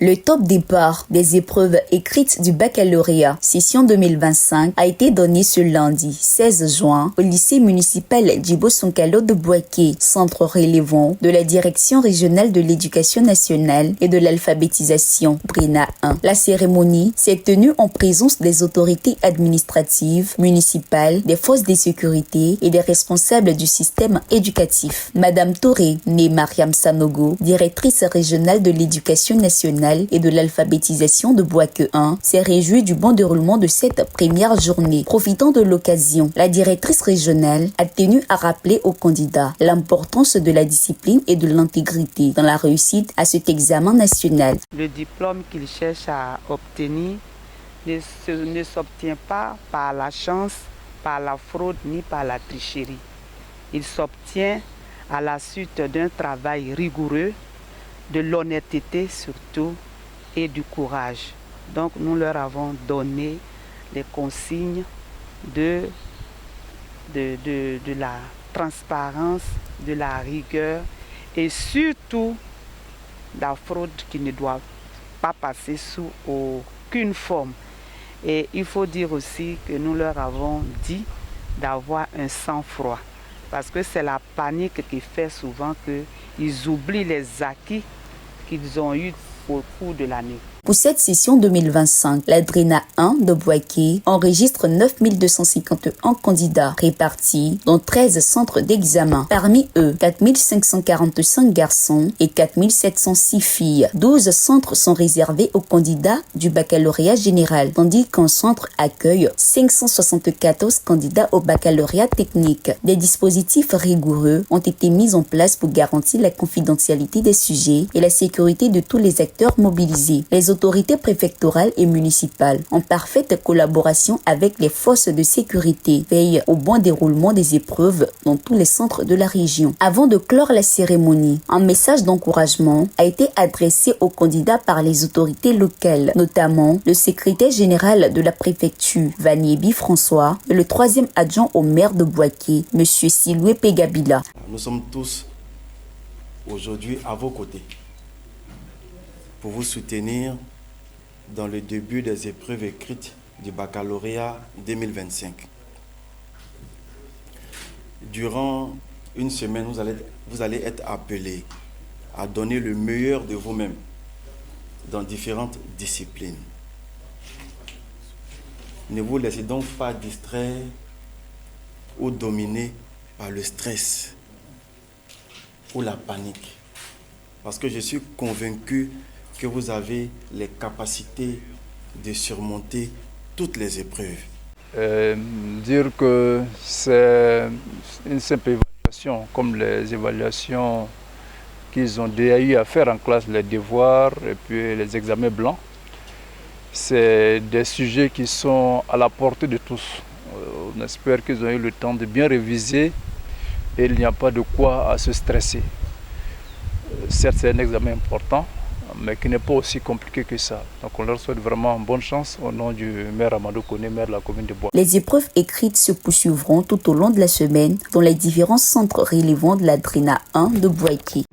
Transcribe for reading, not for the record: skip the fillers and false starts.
Le top départ des épreuves écrites du baccalauréat session 2025 a été donné ce lundi 16 juin au lycée municipal Djibo Sonkalo de Bouaké, centre relevant de la Direction régionale de l'éducation nationale et de l'alphabétisation, DRENA 1. La cérémonie s'est tenue en présence des autorités administratives, municipales, des forces de sécurité et des responsables du système éducatif. Madame Touré, née Mariam Sanogo, directrice régionale de l'éducation nationale et de l'alphabétisation de Bouaké 1, s'est réjouie du bon déroulement de cette première journée. Profitant de l'occasion, la directrice régionale a tenu à rappeler aux candidats l'importance de la discipline et de l'intégrité dans la réussite à cet examen national. Le diplôme qu'il cherche à obtenir ne s'obtient pas par la chance, par la fraude ni par la tricherie. Il s'obtient à la suite d'un travail rigoureux, de l'honnêteté surtout et du courage. Donc nous leur avons donné les consignes de la transparence, de la rigueur et surtout la fraude qui ne doit pas passer sous aucune forme. Et il faut dire aussi que nous leur avons dit d'avoir un sang-froid. Parce que c'est la panique qui fait souvent qu'ils oublient les acquis qu'ils ont eus au cours de l'année. Pour cette session 2025, la DRENA 1 de Bouaké enregistre 9251 candidats répartis dans 13 centres d'examen. Parmi eux, 4545 garçons et 4706 filles. 12 centres sont réservés aux candidats du baccalauréat général, tandis qu'un centre accueille 574 candidats au baccalauréat technique. Des dispositifs rigoureux ont été mis en place pour garantir la confidentialité des sujets et la sécurité de tous les acteurs mobilisés. Les autorités préfectorales et municipales, en parfaite collaboration avec les forces de sécurité, veillent au bon déroulement des épreuves dans tous les centres de la région. Avant de clore la cérémonie, un message d'encouragement a été adressé aux candidats par les autorités locales, notamment le secrétaire général de la préfecture, Vaniebi François, et le troisième adjoint au maire de Bouaké, M. Siloué Pegabila. Nous sommes tous aujourd'hui à vos côtés pour vous soutenir dans le début des épreuves écrites du baccalauréat 2025. Durant une semaine, vous allez être appelés à donner le meilleur de vous-même dans différentes disciplines. Ne vous laissez donc pas distraire ou dominer par le stress ou la panique, parce que je suis convaincu que vous avez les capacités de surmonter toutes les épreuves. Dire que c'est une simple évaluation, comme les évaluations qu'ils ont déjà eu à faire en classe, les devoirs et puis les examens blancs, c'est des sujets qui sont à la portée de tous. On espère qu'ils ont eu le temps de bien réviser et il n'y a pas de quoi à se stresser. Certes, c'est un examen important, mais qui n'est pas aussi compliqué que ça. Donc on leur souhaite vraiment bonne chance au nom du maire Amadou Koné, maire de la commune de Bouaké. Les épreuves écrites se poursuivront tout au long de la semaine dans les différents centres relevant de la DRENA 1 de Bouaké.